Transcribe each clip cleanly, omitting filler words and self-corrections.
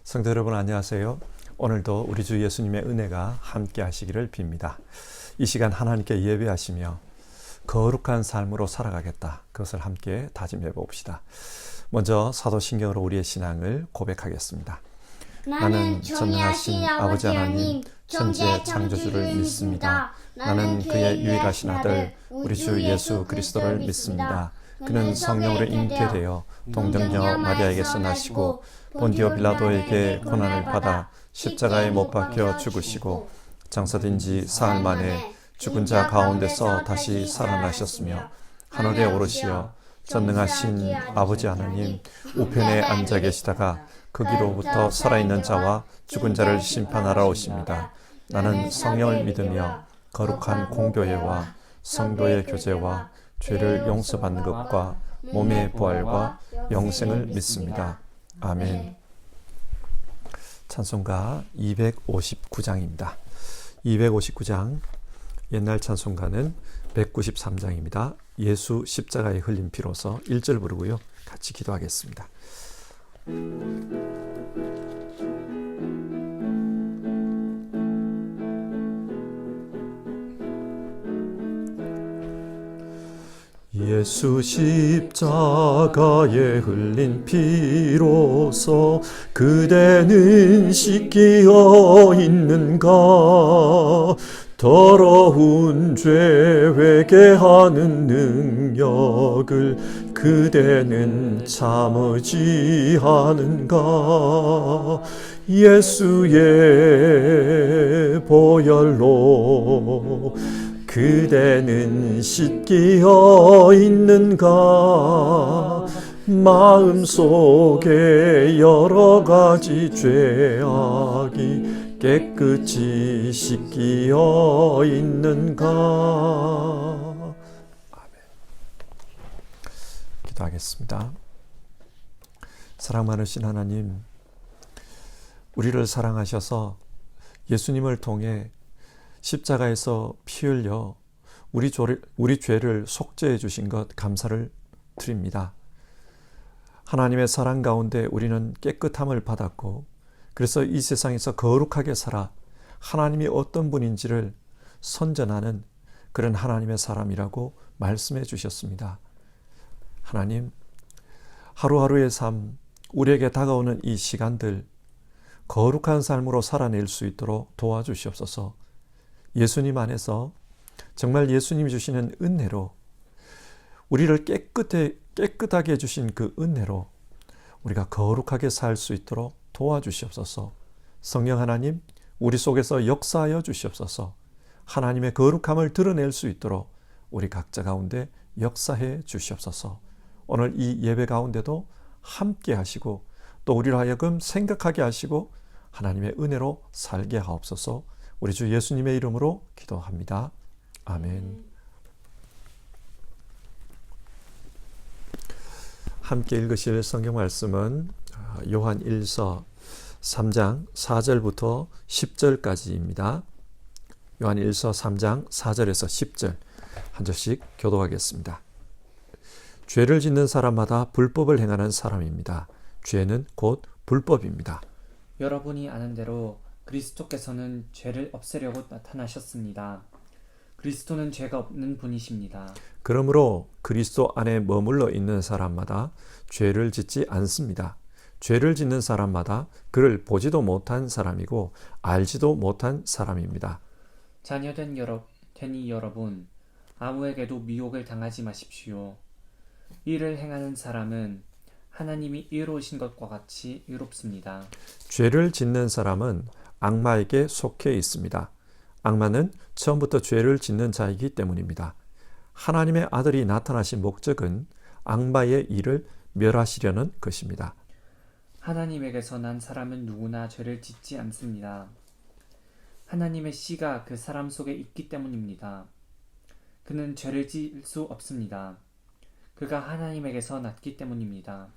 성도 여러분 안녕하세요. 오늘도 우리 주 예수님의 은혜가 함께 하시기를 빕니다. 이 시간 하나님께 예배하시며 거룩한 삶으로 살아가겠다. 그것을 함께 다짐해 봅시다. 먼저 사도신경으로 우리의 신앙을 고백하겠습니다. 나는 전능하신 아버지 하나님 천지의 창조주를 믿습니다. 나는 그의 유일하신 아들 우리 주 예수 그리스도를 믿습니다. 그는 성령으로 잉태되어 동정녀 마리아에게서 나시고 본디오 빌라도에게 고난을 받아 십자가에 못 박혀 죽으시고 장사된 지 사흘 만에 죽은 자 가운데서 다시 살아나셨으며 하늘에 오르시어 전능하신 아버지 하나님 우편에 앉아 계시다가 거기로부터 살아있는 자와 죽은 자를 심판하러 오십니다. 나는 성령을 믿으며 거룩한 공교회와 성도의 교제와 죄를 용서받는 것과 몸의 부활과 영생을 믿습니다. 아멘. 찬송가 259장입니다. 259장 옛날 찬송가는 193장입니다. 예수 십자가에 흘린 피로서 1절 부르고요. 같이 기도하겠습니다. 예수 십자가에 흘린 피로서 그대는 씻기어 있는가 더러운 죄 회개하는 능력을 그대는 참으지 않은가 예수의 보혈로 그대는 씻기어 있는가 마음속에 여러 가지 죄악이 깨끗이 씻기어 있는가. 아멘. 기도하겠습니다. 사랑 많으신 하나님, 우리를 사랑하셔서 예수님을 통해 십자가에서 피 흘려 우리 죄를 속죄해 주신 것 감사를 드립니다. 하나님의 사랑 가운데 우리는 깨끗함을 받았고 그래서 이 세상에서 거룩하게 살아 하나님이 어떤 분인지를 선전하는 그런 하나님의 사람이라고 말씀해 주셨습니다. 하나님, 하루하루의 삶, 우리에게 다가오는 이 시간들 거룩한 삶으로 살아낼 수 있도록 도와주시옵소서. 예수님 안에서 정말 예수님이 주시는 은혜로 우리를 깨끗하게 해주신 그 은혜로 우리가 거룩하게 살 수 있도록 도와주시옵소서. 성령 하나님, 우리 속에서 역사하여 주시옵소서. 하나님의 거룩함을 드러낼 수 있도록 우리 각자 가운데 역사해 주시옵소서. 오늘 이 예배 가운데도 함께 하시고 또 우리로 하여금 생각하게 하시고 하나님의 은혜로 살게 하옵소서. 우리 주 예수님의 이름으로 기도합니다. 아멘. 함께 읽으실 성경 말씀은 요한 1서 3장 4절부터 10절까지입니다. 요한 1서 3장 4절에서 10절 한 절씩 교독하겠습니다. 죄를 짓는 사람마다 불법을 행하는 사람입니다. 죄는 곧 불법입니다. 여러분이 아는 대로 그리스도께서는 죄를 없애려고 나타나셨습니다. 그리스도는 죄가 없는 분이십니다. 그러므로 그리스도 안에 머물러 있는 사람마다 죄를 짓지 않습니다. 죄를 짓는 사람마다 그를 보지도 못한 사람이고 알지도 못한 사람입니다. 자녀된 되니 여러분, 아무에게도 미혹을 당하지 마십시오. 이를 행하는 사람은 하나님이 의로우신 것과 같이 의롭습니다. 죄를 짓는 사람은 악마에게 속해 있습니다. 악마는 처음부터 죄를 짓는 자이기 때문입니다. 하나님의 아들이 나타나신 목적은 악마의 일을 멸하시려는 것입니다. 하나님에게서 난 사람은 누구나 죄를 짓지 않습니다. 하나님의 씨가 그 사람 속에 있기 때문입니다. 그는 죄를 지을 수 없습니다. 그가 하나님에게서 났기 때문입니다.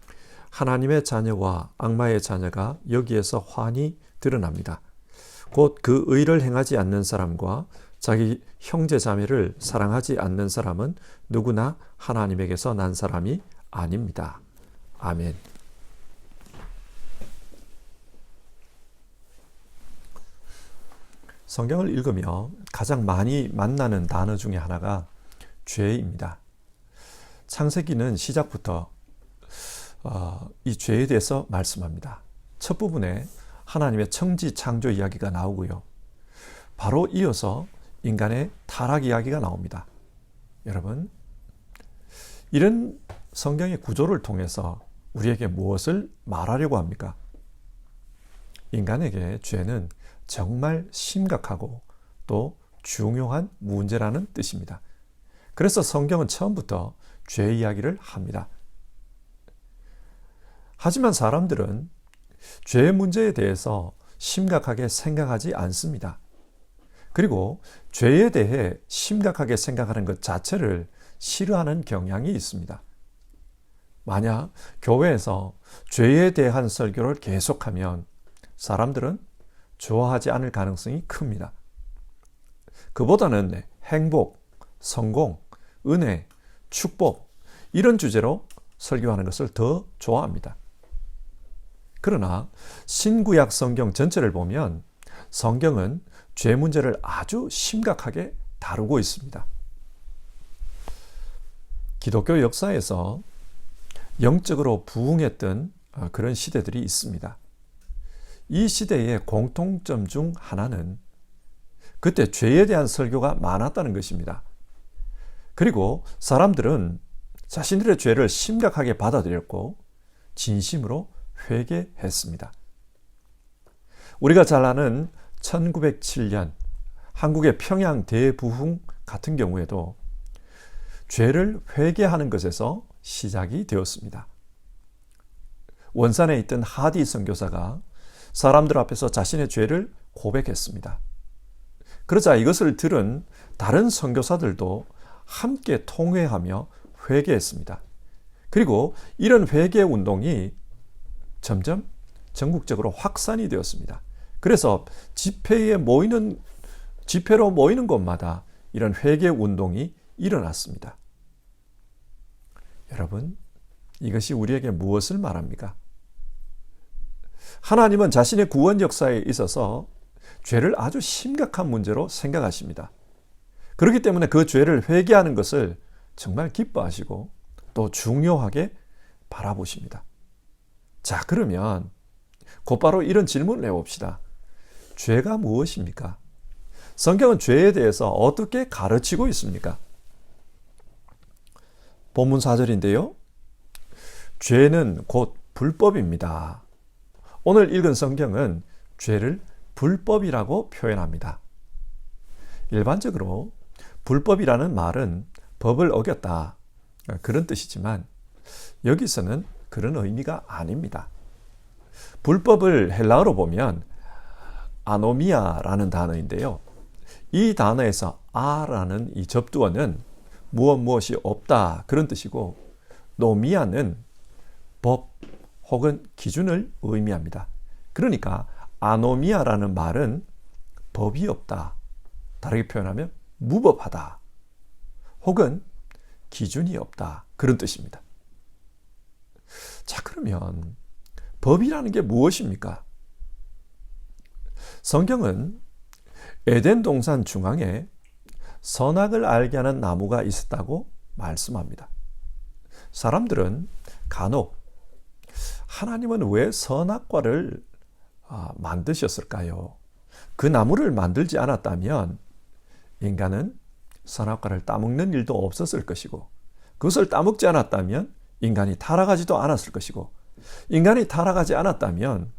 하나님의 자녀와 악마의 자녀가 여기에서 환히 드러납니다. 곧 그 의를 행하지 않는 사람과 자기 형제 자매를 사랑하지 않는 사람은 누구나 하나님에게서 난 사람이 아닙니다. 아멘. 성경을 읽으며 가장 많이 만나는 단어 중에 하나가 죄입니다. 창세기는 시작부터 이 죄에 대해서 말씀합니다. 첫 부분에 하나님의 청지 창조 이야기가 나오고요. 바로 이어서 인간의 타락 이야기가 나옵니다. 여러분, 이런 성경의 구조를 통해서 우리에게 무엇을 말하려고 합니까? 인간에게 죄는 정말 심각하고 또 중요한 문제라는 뜻입니다. 그래서 성경은 처음부터 죄 이야기를 합니다. 하지만 사람들은 죄의 문제에 대해서 심각하게 생각하지 않습니다. 그리고 죄에 대해 심각하게 생각하는 것 자체를 싫어하는 경향이 있습니다. 만약 교회에서 죄에 대한 설교를 계속하면 사람들은 좋아하지 않을 가능성이 큽니다. 그보다는 행복, 성공, 은혜, 축복 이런 주제로 설교하는 것을 더 좋아합니다. 그러나 신구약 성경 전체를 보면 성경은 죄 문제를 아주 심각하게 다루고 있습니다. 기독교 역사에서 영적으로 부흥했던 그런 시대들이 있습니다. 이 시대의 공통점 중 하나는 그때 죄에 대한 설교가 많았다는 것입니다. 그리고 사람들은 자신들의 죄를 심각하게 받아들였고 진심으로 회개했습니다. 우리가 잘 아는 1907년 한국의 평양 대부흥 같은 경우에도 죄를 회개하는 것에서 시작이 되었습니다. 원산에 있던 하디 선교사가 사람들 앞에서 자신의 죄를 고백했습니다. 그러자 이것을 들은 다른 선교사들도 함께 통회하며 회개했습니다. 그리고 이런 회개 운동이 점점 전국적으로 확산이 되었습니다. 그래서 집회로 모이는 곳마다 이런 회개 운동이 일어났습니다. 여러분, 이것이 우리에게 무엇을 말합니까? 하나님은 자신의 구원 역사에 있어서 죄를 아주 심각한 문제로 생각하십니다. 그렇기 때문에 그 죄를 회개하는 것을 정말 기뻐하시고 또 중요하게 바라보십니다. 자, 그러면 곧바로 이런 질문을 해봅시다. 죄가 무엇입니까? 성경은 죄에 대해서 어떻게 가르치고 있습니까? 본문 4절인데요. 죄는 곧 불법입니다. 오늘 읽은 성경은 죄를 불법이라고 표현합니다. 일반적으로 불법이라는 말은 법을 어겼다, 그런 뜻이지만 여기서는 그런 의미가 아닙니다. 불법을 헬라어로 보면 아노미아라는 단어인데요. 이 단어에서 아라는 이 접두어는 무엇이 없다, 그런 뜻이고 노미아는 법 혹은 기준을 의미합니다. 그러니까 아노미아라는 말은 법이 없다, 다르게 표현하면 무법하다 혹은 기준이 없다, 그런 뜻입니다. 자, 그러면 법이라는 게 무엇입니까? 성경은 에덴 동산 중앙에 선악을 알게 하는 나무가 있었다고 말씀합니다. 사람들은 간혹 하나님은 왜 선악과를 만드셨을까요? 그 나무를 만들지 않았다면 인간은 선악과를 따먹는 일도 없었을 것이고, 그것을 따먹지 않았다면 인간이 타락하지도 않았을 것이고, 인간이 타락하지 않았다면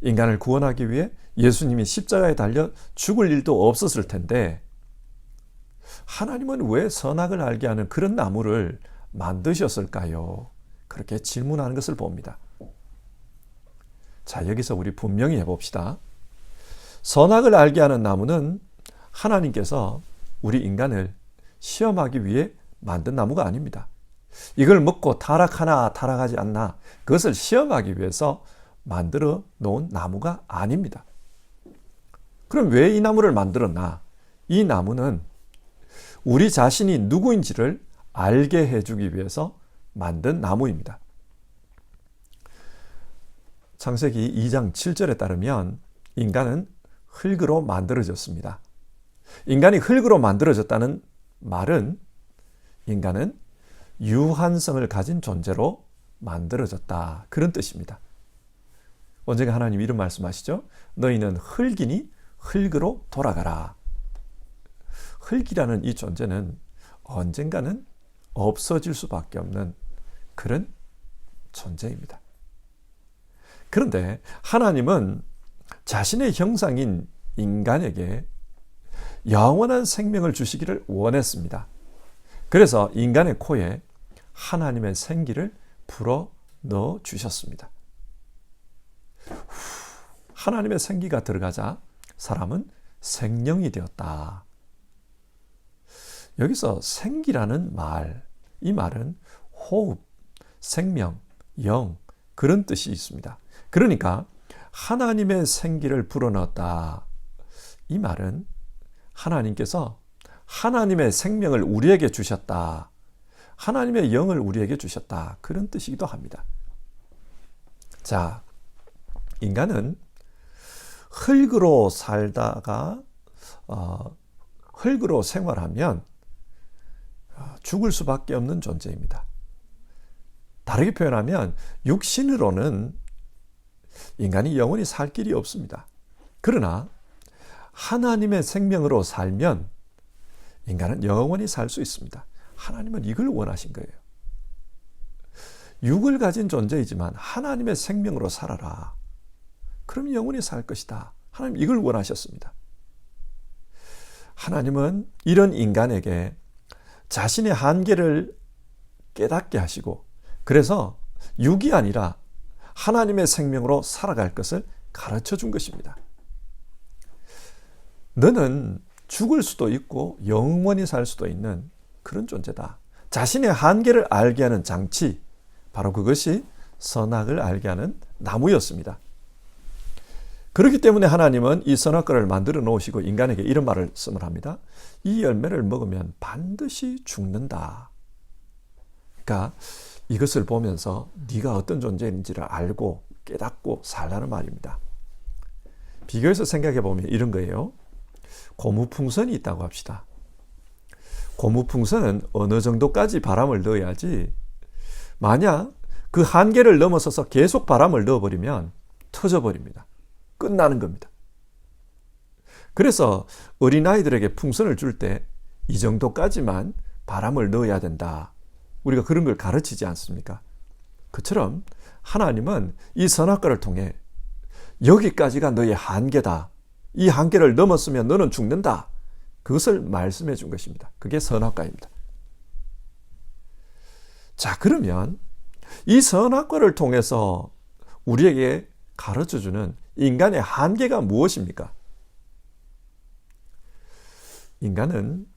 인간을 구원하기 위해 예수님이 십자가에 달려 죽을 일도 없었을 텐데 하나님은 왜 선악을 알게 하는 그런 나무를 만드셨을까요? 그렇게 질문하는 것을 봅니다. 자, 여기서 우리 분명히 해봅시다. 선악을 알게 하는 나무는 하나님께서 우리 인간을 시험하기 위해 만든 나무가 아닙니다. 이걸 먹고 타락하나 타락하지 않나, 그것을 시험하기 위해서 만들어 놓은 나무가 아닙니다. 그럼 왜 이 나무를 만들었나? 이 나무는 우리 자신이 누구인지를 알게 해주기 위해서 만든 나무입니다. 창세기 2장 7절에 따르면 인간은 흙으로 만들어졌습니다. 인간이 흙으로 만들어졌다는 말은 인간은 유한성을 가진 존재로 만들어졌다. 그런 뜻입니다. 언젠가 하나님 이런 말씀하시죠. 너희는 흙이니 흙으로 돌아가라. 흙이라는 이 존재는 언젠가는 없어질 수밖에 없는 그런 존재입니다. 그런데 하나님은 자신의 형상인 인간에게 영원한 생명을 주시기를 원했습니다. 그래서 인간의 코에 하나님의 생기를 불어 넣어 주셨습니다. 하나님의 생기가 들어가자 사람은 생명이 되었다. 여기서 생기라는 말, 이 말은 호흡, 생명, 영, 그런 뜻이 있습니다. 그러니까 하나님의 생기를 불어넣었다. 이 말은 하나님께서 하나님의 생명을 우리에게 주셨다. 하나님의 영을 우리에게 주셨다. 그런 뜻이기도 합니다. 자, 인간은 흙으로 살다가 흙으로 생활하면 죽을 수밖에 없는 존재입니다. 다르게 표현하면 육신으로는 인간이 영원히 살 길이 없습니다. 그러나 하나님의 생명으로 살면 인간은 영원히 살 수 있습니다. 하나님은 이걸 원하신 거예요. 육을 가진 존재이지만 하나님의 생명으로 살아라. 그럼 영원히 살 것이다. 하나님 이걸 원하셨습니다. 하나님은 이런 인간에게 자신의 한계를 깨닫게 하시고 그래서 육이 아니라 하나님의 생명으로 살아갈 것을 가르쳐 준 것입니다. 너는 죽을 수도 있고 영원히 살 수도 있는 그런 존재다. 자신의 한계를 알게 하는 장치, 바로 그것이 선악을 알게 하는 나무였습니다. 그렇기 때문에 하나님은 이 선악과를 만들어 놓으시고 인간에게 이런 말씀을 합니다. 이 열매를 먹으면 반드시 죽는다. 그러니까 이것을 보면서 네가 어떤 존재인지를 알고 깨닫고 살라는 말입니다. 비교해서 생각해 보면 이런 거예요. 고무풍선이 있다고 합시다. 고무풍선은 어느 정도까지 바람을 넣어야지 만약 그 한계를 넘어서서 계속 바람을 넣어버리면 터져버립니다. 끝나는 겁니다. 그래서 어린아이들에게 풍선을 줄 때 이 정도까지만 바람을 넣어야 된다. 우리가 그런 걸 가르치지 않습니까? 그처럼 하나님은 이 선악과를 통해 여기까지가 너의 한계다. 이 한계를 넘었으면 너는 죽는다. 그것을 말씀해 준 것입니다. 그게 선악과입니다. 자, 그러면 이 선악과를 통해서 우리에게 가르쳐주는 인간의 한계가 무엇입니까? 인간은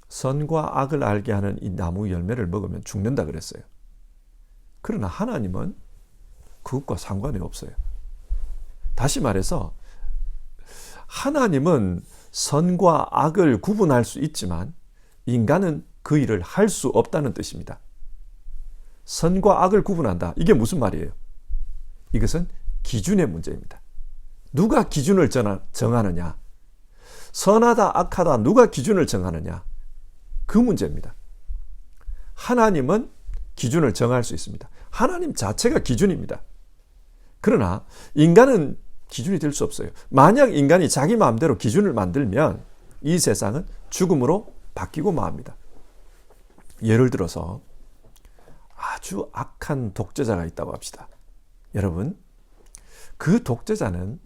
선과 악을 알게 하는 이 나무 열매를 먹으면 죽는다 그랬어요. 그러나 하나님은 그것과 상관이 없어요. 다시 말해서 하나님은 선과 악을 구분할 수 있지만 인간은 그 일을 할 수 없다는 뜻입니다. 선과 악을 구분한다. 이게 무슨 말이에요? 이것은 기준의 문제입니다. 누가 기준을 정하느냐? 선하다, 악하다, 누가 기준을 정하느냐? 그 문제입니다. 하나님은 기준을 정할 수 있습니다. 하나님 자체가 기준입니다. 그러나 인간은 기준이 될 수 없어요. 만약 인간이 자기 마음대로 기준을 만들면 이 세상은 죽음으로 바뀌고 맙니다. 예를 들어서 아주 악한 독재자가 있다고 합시다. 여러분, 그 독재자는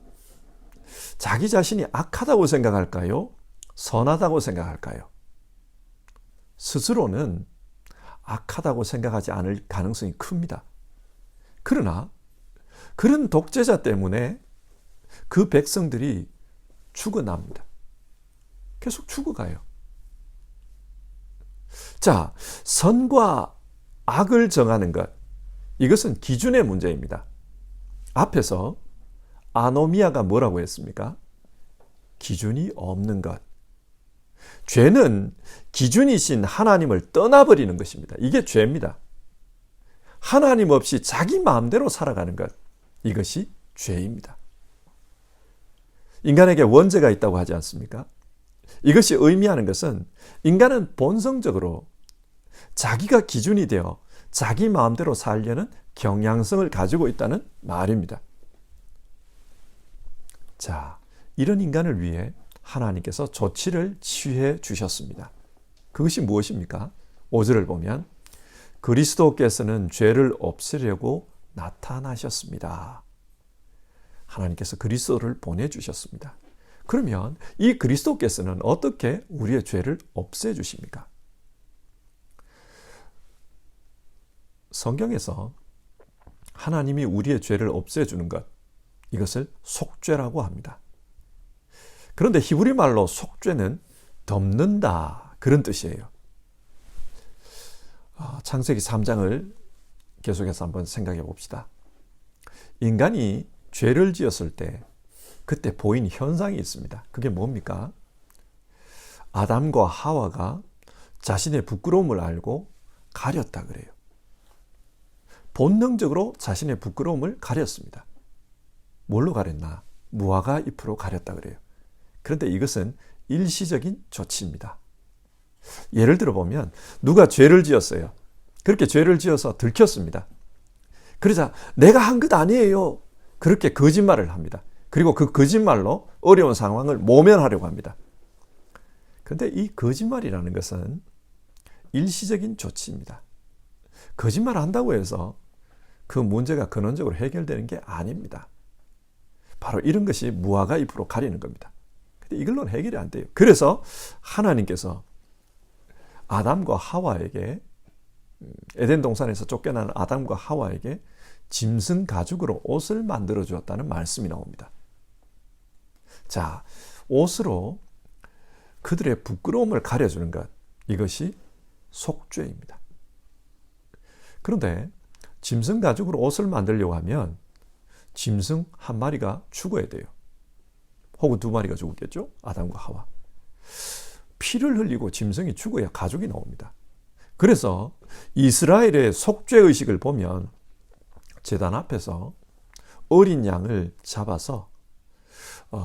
자기 자신이 악하다고 생각할까요? 선하다고 생각할까요? 스스로는 악하다고 생각하지 않을 가능성이 큽니다. 그러나 그런 독재자 때문에 그 백성들이 죽어납니다. 계속 죽어가요. 자, 선과 악을 정하는 것, 이것은 기준의 문제입니다. 앞에서 아노미아가 뭐라고 했습니까? 기준이 없는 것. 죄는 기준이신 하나님을 떠나버리는 것입니다. 이게 죄입니다. 하나님 없이 자기 마음대로 살아가는 것, 이것이 죄입니다. 인간에게 원죄가 있다고 하지 않습니까? 이것이 의미하는 것은 인간은 본성적으로 자기가 기준이 되어 자기 마음대로 살려는 경향성을 가지고 있다는 말입니다. 자, 이런 인간을 위해 하나님께서 조치를 취해 주셨습니다. 그것이 무엇입니까? 5절을 보면 그리스도께서는 죄를 없애려고 나타나셨습니다. 하나님께서 그리스도를 보내주셨습니다. 그러면 이 그리스도께서는 어떻게 우리의 죄를 없애주십니까? 성경에서 하나님이 우리의 죄를 없애주는 것, 이것을 속죄라고 합니다. 그런데 히브리 말로 속죄는 덮는다, 그런 뜻이에요. 창세기 3장을 계속해서 한번 생각해 봅시다. 인간이 죄를 지었을 때 그때 보인 현상이 있습니다. 그게 뭡니까? 아담과 하와가 자신의 부끄러움을 알고 가렸다 그래요. 본능적으로 자신의 부끄러움을 가렸습니다. 뭘로 가렸나? 무화과 잎으로 가렸다 그래요. 그런데 이것은 일시적인 조치입니다. 예를 들어 보면 누가 죄를 지었어요. 그렇게 죄를 지어서 들켰습니다. 그러자 내가 한 것 아니에요. 그렇게 거짓말을 합니다. 그리고 그 거짓말로 어려운 상황을 모면하려고 합니다. 그런데 이 거짓말이라는 것은 일시적인 조치입니다. 거짓말을 한다고 해서 그 문제가 근원적으로 해결되는 게 아닙니다. 바로 이런 것이 무화과 잎으로 가리는 겁니다. 근데 이걸로는 해결이 안 돼요. 그래서 하나님께서 아담과 하와에게, 에덴 동산에서 쫓겨나는 아담과 하와에게 짐승 가죽으로 옷을 만들어 주었다는 말씀이 나옵니다. 자, 옷으로 그들의 부끄러움을 가려주는 것, 이것이 속죄입니다. 그런데 짐승 가죽으로 옷을 만들려고 하면 짐승 한 마리가 죽어야 돼요. 혹은 두 마리가 죽었겠죠? 아담과 하와. 피를 흘리고 짐승이 죽어야 가죽이 나옵니다. 그래서 이스라엘의 속죄의식을 보면 제단 앞에서 어린 양을 잡아서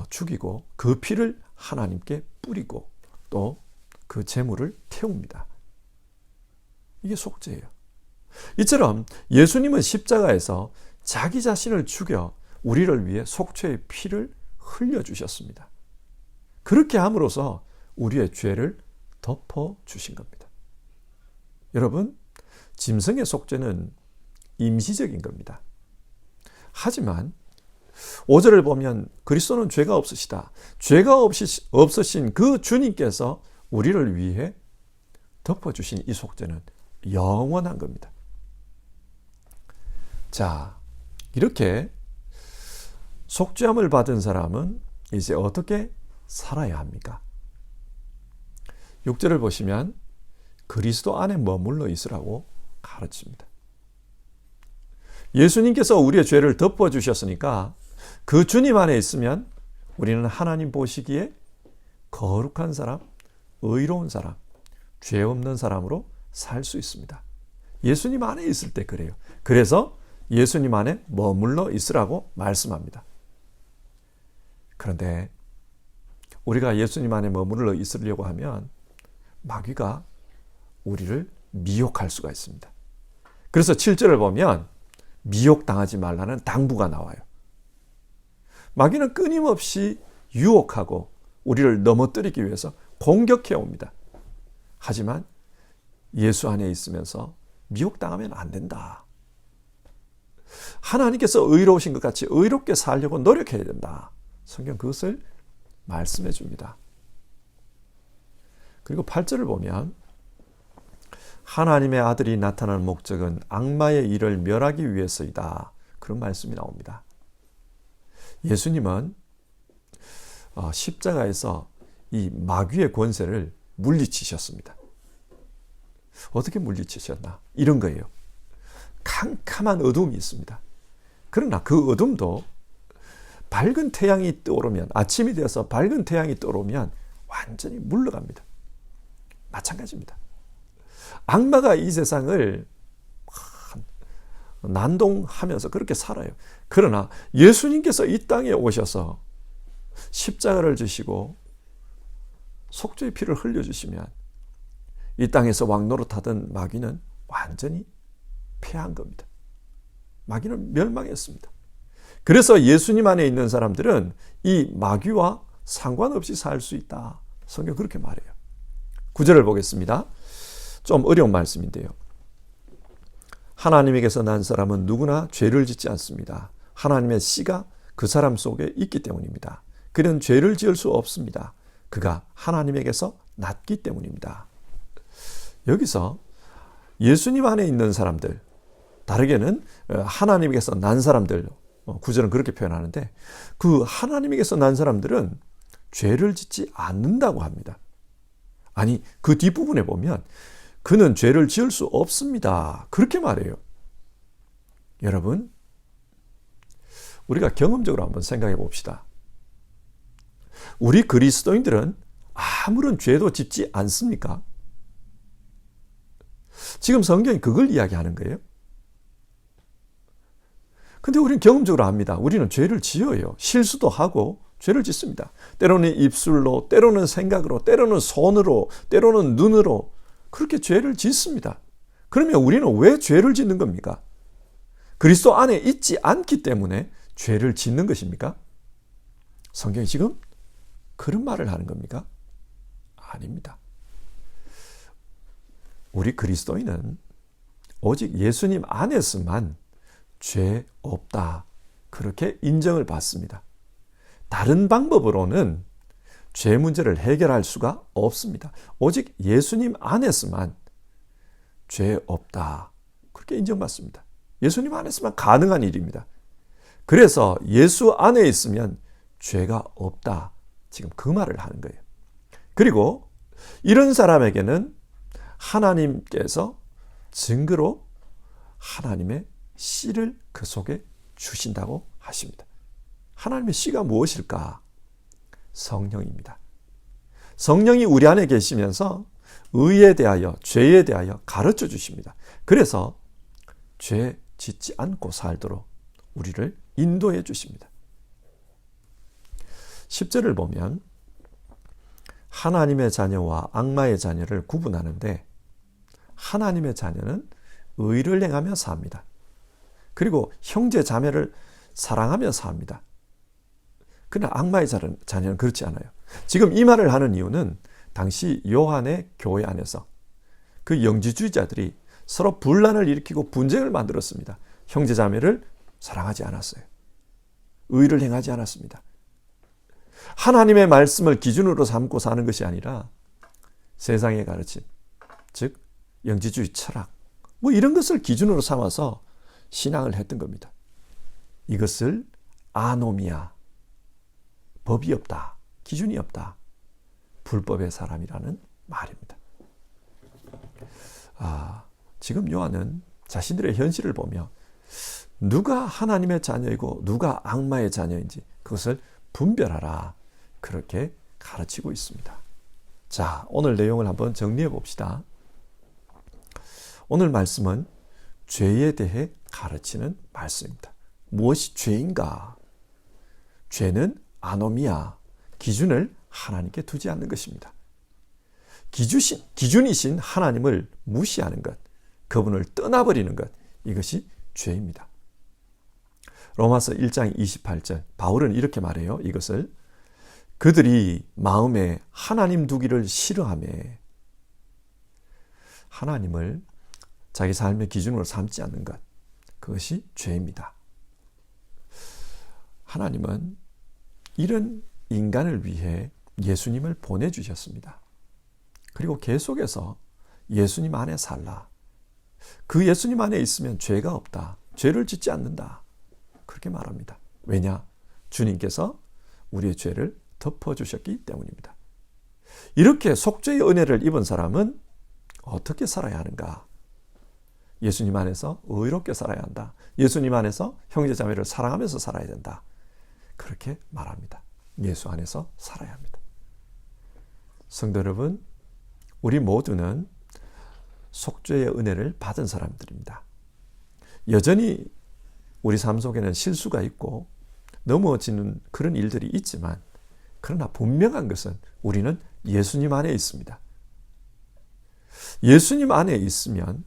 죽이고 그 피를 하나님께 뿌리고 또 그 제물을 태웁니다. 이게 속죄예요. 이처럼 예수님은 십자가에서 자기 자신을 죽여 우리를 위해 속죄의 피를 흘려주셨습니다. 그렇게 함으로써 우리의 죄를 덮어주신 겁니다. 여러분, 짐승의 속죄는 임시적인 겁니다. 하지만 5절을 보면 그리스도는 죄가 없으시다. 죄가 없으신 그 주님께서 우리를 위해 덮어주신 이 속죄는 영원한 겁니다. 자, 이렇게 속죄함을 받은 사람은 이제 어떻게 살아야 합니까? 6절을 보시면 그리스도 안에 머물러 있으라고 가르칩니다. 예수님께서 우리의 죄를 덮어주셨으니까 그 주님 안에 있으면 우리는 하나님 보시기에 거룩한 사람, 의로운 사람, 죄 없는 사람으로 살 수 있습니다. 예수님 안에 있을 때 그래요. 그래서 예수님 안에 머물러 있으라고 말씀합니다. 그런데 우리가 예수님 안에 머물러 있으려고 하면 마귀가 우리를 미혹할 수가 있습니다. 그래서 7절을 보면 미혹당하지 말라는 당부가 나와요. 마귀는 끊임없이 유혹하고 우리를 넘어뜨리기 위해서 공격해 옵니다. 하지만 예수 안에 있으면서 미혹당하면 안 된다. 하나님께서 의로우신 것 같이 의롭게 살려고 노력해야 된다. 성경 그것을 말씀해 줍니다. 그리고 8절을 보면 하나님의 아들이 나타나는 목적은 악마의 일을 멸하기 위해서이다. 그런 말씀이 나옵니다. 예수님은 십자가에서 이 마귀의 권세를 물리치셨습니다. 어떻게 물리치셨나? 이런 거예요. 캄캄한 어둠이 있습니다. 그러나 그 어둠도 밝은 태양이 떠오르면, 아침이 되어서 밝은 태양이 떠오르면 완전히 물러갑니다. 마찬가지입니다. 악마가 이 세상을 난동하면서 그렇게 살아요. 그러나 예수님께서 이 땅에 오셔서 십자가를 지시고 속죄의 피를 흘려주시면 이 땅에서 왕노릇하던 마귀는 완전히 패한 겁니다. 마귀는 멸망했습니다. 그래서 예수님 안에 있는 사람들은 이 마귀와 상관없이 살 수 있다. 성경 그렇게 말해요. 9절을 보겠습니다. 좀 어려운 말씀인데요. 하나님에게서 난 사람은 누구나 죄를 짓지 않습니다. 하나님의 씨가 그 사람 속에 있기 때문입니다. 그는 죄를 지을 수 없습니다. 그가 하나님에게서 났기 때문입니다. 여기서 예수님 안에 있는 사람들, 다르게는 하나님에게서 난 사람들, 구절은 그렇게 표현하는데 그 하나님에게서 난 사람들은 죄를 짓지 않는다고 합니다. 아니, 그 뒷부분에 보면 그는 죄를 지을 수 없습니다. 그렇게 말해요. 여러분, 우리가 경험적으로 한번 생각해 봅시다. 우리 그리스도인들은 아무런 죄도 짓지 않습니까? 지금 성경이 그걸 이야기하는 거예요. 근데 우리는 경험적으로 압니다. 우리는 죄를 지어요. 실수도 하고 죄를 짓습니다. 때로는 입술로, 때로는 생각으로, 때로는 손으로, 때로는 눈으로 그렇게 죄를 짓습니다. 그러면 우리는 왜 죄를 짓는 겁니까? 그리스도 안에 있지 않기 때문에 죄를 짓는 것입니까? 성경이 지금 그런 말을 하는 겁니까? 아닙니다. 우리 그리스도인은 오직 예수님 안에서만 죄 없다. 그렇게 인정을 받습니다. 다른 방법으로는 죄 문제를 해결할 수가 없습니다. 오직 예수님 안에서만 죄 없다. 그렇게 인정받습니다. 예수님 안에서만 가능한 일입니다. 그래서 예수 안에 있으면 죄가 없다. 지금 그 말을 하는 거예요. 그리고 이런 사람에게는 하나님께서 증거로 하나님의 씨를 그 속에 주신다고 하십니다. 하나님의 씨가 무엇일까? 성령입니다. 성령이 우리 안에 계시면서 의에 대하여, 죄에 대하여 가르쳐 주십니다. 그래서 죄 짓지 않고 살도록 우리를 인도해 주십니다. 10절을 보면 하나님의 자녀와 악마의 자녀를 구분하는데 하나님의 자녀는 의를 행하며 삽니다. 그리고 형제 자매를 사랑하며 삽니다. 그러나 악마의 자녀는 그렇지 않아요. 지금 이 말을 하는 이유는 당시 요한의 교회 안에서 그 영지주의자들이 서로 분란을 일으키고 분쟁을 만들었습니다. 형제 자매를 사랑하지 않았어요. 의를 행하지 않았습니다. 하나님의 말씀을 기준으로 삼고 사는 것이 아니라 세상의 가르침, 즉 영지주의 철학, 이런 것을 기준으로 삼아서 신앙을 했던 겁니다. 이것을 아노미아, 법이 없다, 기준이 없다, 불법의 사람이라는 말입니다. 지금 요한은 자신들의 현실을 보며 누가 하나님의 자녀이고 누가 악마의 자녀인지 그것을 분별하라, 그렇게 가르치고 있습니다. 자, 오늘 내용을 한번 정리해 봅시다. 오늘 말씀은 죄에 대해 가르치는 말씀입니다. 무엇이 죄인가? 죄는 아노미아, 기준을 하나님께 두지 않는 것입니다. 기준이신 하나님을 무시하는 것, 그분을 떠나버리는 것, 이것이 죄입니다. 로마서 1장 28절, 바울은 이렇게 말해요. 이것을 그들이 마음에 하나님 두기를 싫어하며, 하나님을 자기 삶의 기준으로 삼지 않는 것, 그것이 죄입니다. 하나님은 이런 인간을 위해 예수님을 보내주셨습니다. 그리고 계속해서 예수님 안에 살라. 그 예수님 안에 있으면 죄가 없다. 죄를 짓지 않는다. 그렇게 말합니다. 왜냐? 주님께서 우리의 죄를 덮어주셨기 때문입니다. 이렇게 속죄의 은혜를 입은 사람은 어떻게 살아야 하는가? 예수님 안에서 의롭게 살아야 한다. 예수님 안에서 형제자매를 사랑하면서 살아야 된다. 그렇게 말합니다. 예수 안에서 살아야 합니다. 성도 여러분, 우리 모두는 속죄의 은혜를 받은 사람들입니다. 여전히 우리 삶 속에는 실수가 있고 넘어지는 그런 일들이 있지만 그러나 분명한 것은 우리는 예수님 안에 있습니다. 예수님 안에 있으면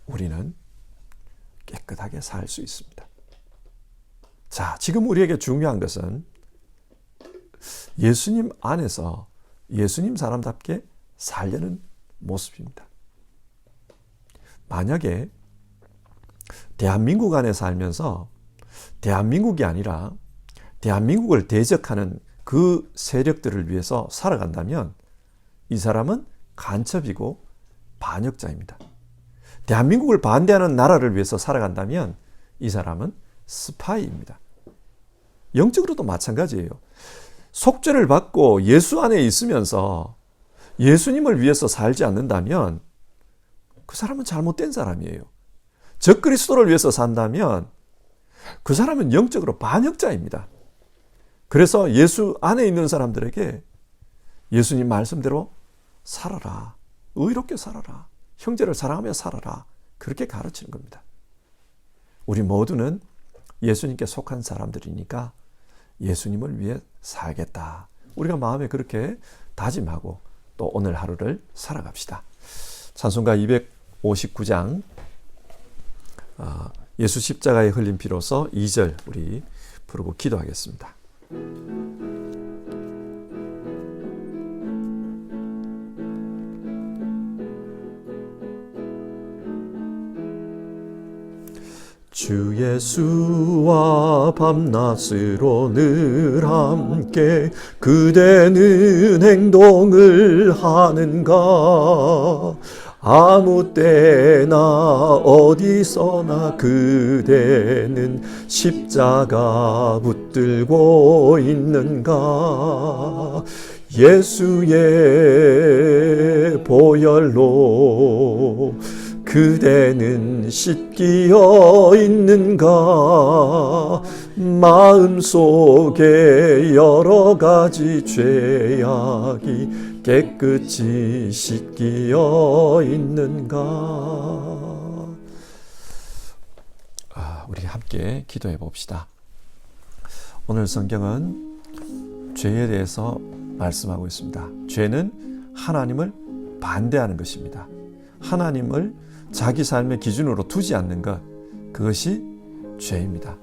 우리는 깨끗하게 살 수 있습니다. 자, 지금 우리에게 중요한 것은 예수님 안에서 예수님 사람답게 살려는 모습입니다. 만약에 대한민국 안에 살면서 대한민국이 아니라 대한민국을 대적하는 그 세력들을 위해서 살아간다면 이 사람은 간첩이고 반역자입니다. 대한민국을 반대하는 나라를 위해서 살아간다면 이 사람은 스파이입니다. 영적으로도 마찬가지예요. 속죄를 받고 예수 안에 있으면서 예수님을 위해서 살지 않는다면 그 사람은 잘못된 사람이에요. 적그리스도를 위해서 산다면 그 사람은 영적으로 반역자입니다. 그래서 예수 안에 있는 사람들에게 예수님 말씀대로 살아라. 의롭게 살아라. 형제를 사랑하며 살아라. 그렇게 가르치는 겁니다. 우리 모두는 예수님께 속한 사람들이니까 예수님을 위해 살겠다. 우리가 마음에 그렇게 다짐하고 또 오늘 하루를 살아갑시다. 찬송가 259장 예수 십자가에 흘린 피로서 2절 우리 부르고 기도하겠습니다. 주 예수와 밤낮으로 늘 함께 그대는 행동을 하는가 아무 때나 어디서나 그대는 십자가 붙들고 있는가 예수의 보혈로 그대는 씻기어 있는가 마음속에 여러 가지 죄악이 깨끗이 씻기어 있는가. 우리 함께 기도해 봅시다. 오늘 성경은 죄에 대해서 말씀하고 있습니다. 죄는 하나님을 반대하는 것입니다. 하나님을 자기 삶의 기준으로 두지 않는 것, 그것이 죄입니다.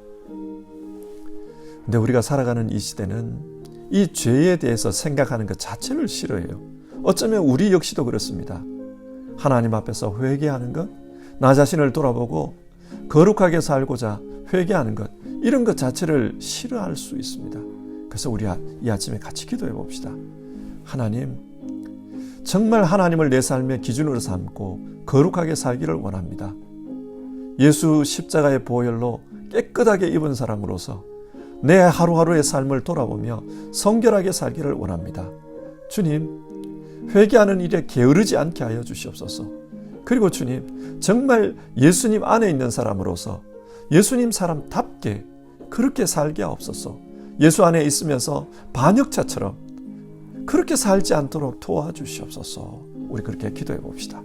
근데 우리가 살아가는 이 시대는 이 죄에 대해서 생각하는 것 자체를 싫어해요. 어쩌면 우리 역시도 그렇습니다. 하나님 앞에서 회개하는 것, 나 자신을 돌아보고 거룩하게 살고자 회개하는 것, 이런 것 자체를 싫어할 수 있습니다. 그래서 우리 이 아침에 같이 기도해 봅시다. 하나님, 정말 하나님을 내 삶의 기준으로 삼고 거룩하게 살기를 원합니다. 예수 십자가의 보혈로 깨끗하게 입은 사람으로서 내 하루하루의 삶을 돌아보며 성결하게 살기를 원합니다. 주님, 회개하는 일에 게으르지 않게 하여 주시옵소서. 그리고 주님, 정말 예수님 안에 있는 사람으로서 예수님 사람답게 그렇게 살게 하옵소서. 예수 안에 있으면서 반역자처럼 그렇게 살지 않도록 도와주시옵소서. 우리 그렇게 기도해 봅시다.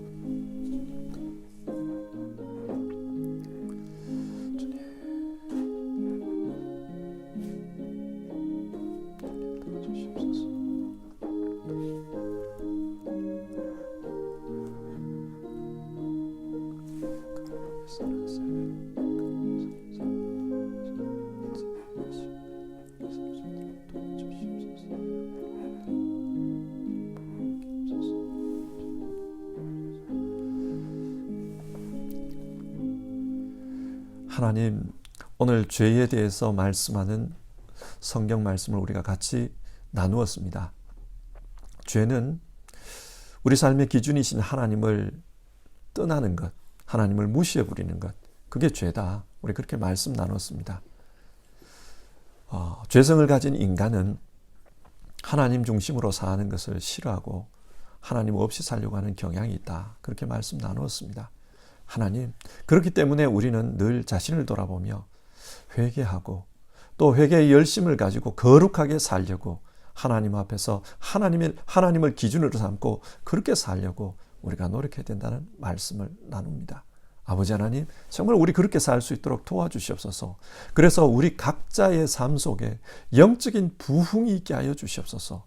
하나님, 오늘 죄에 대해서 말씀하는 성경 말씀을 우리가 같이 나누었습니다. 죄는 우리 삶의 기준이신 하나님을 떠나는 것, 하나님을 무시해 버리는 것, 그게 죄다. 우리 그렇게 말씀 나눴습니다. 죄성을 가진 인간은 하나님 중심으로 사는 것을 싫어하고 하나님 없이 살려고 하는 경향이 있다. 그렇게 말씀 나누었습니다. 하나님, 그렇기 때문에 우리는 늘 자신을 돌아보며 회개하고 또 회개의 열심을 가지고 거룩하게 살려고 하나님 앞에서 하나님을 기준으로 삼고 그렇게 살려고 우리가 노력해야 된다는 말씀을 나눕니다. 아버지 하나님, 정말 우리 그렇게 살 수 있도록 도와주시옵소서. 그래서 우리 각자의 삶 속에 영적인 부흥이 있게 하여 주시옵소서.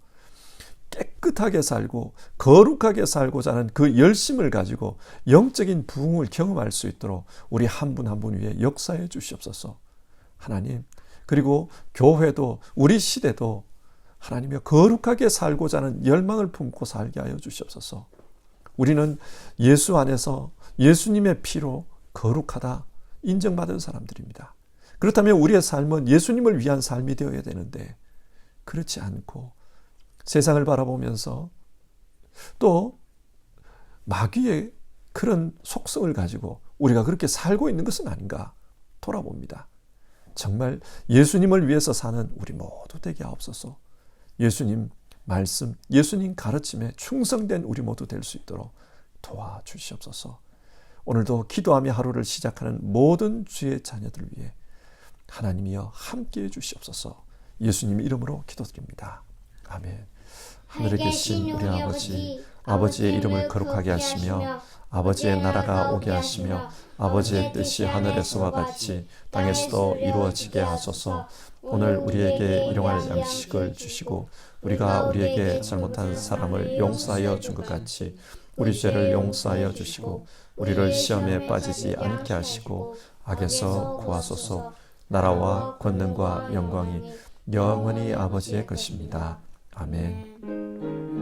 깨끗하게 살고 거룩하게 살고자 하는 그 열심을 가지고 영적인 부흥을 경험할 수 있도록 우리 한 분 한 분 위에 역사해 주시옵소서. 하나님, 그리고 교회도 우리 시대도 하나님이여 거룩하게 살고자 하는 열망을 품고 살게 하여 주시옵소서. 우리는 예수 안에서 예수님의 피로 거룩하다 인정받은 사람들입니다. 그렇다면 우리의 삶은 예수님을 위한 삶이 되어야 되는데 그렇지 않고 세상을 바라보면서 또 마귀의 그런 속성을 가지고 우리가 그렇게 살고 있는 것은 아닌가 돌아봅니다. 정말 예수님을 위해서 사는 우리 모두 되게 하옵소서. 예수님 말씀, 예수님 가르침에 충성된 우리 모두 될 수 있도록 도와주시옵소서. 오늘도 기도하며 하루를 시작하는 모든 주의 자녀들 위해 하나님이여 함께해 주시옵소서. 예수님 이름으로 기도드립니다. 아멘. 하늘에 계신 우리 아버지, 아버지의 이름을 거룩하게 하시며 아버지의 나라가 오게 하시며 아버지의 뜻이 하늘에서와 같이 땅에서도 이루어지게 하소서. 오늘 우리에게 일용할 양식을 주시고 우리가 우리에게 잘못한 사람을 용서하여 준 것 같이 우리 죄를 용서하여 주시고 우리를 시험에 빠지지 않게 하시고 악에서 구하소서. 나라와 권능과 영광이 영원히 아버지의 것입니다. 아멘.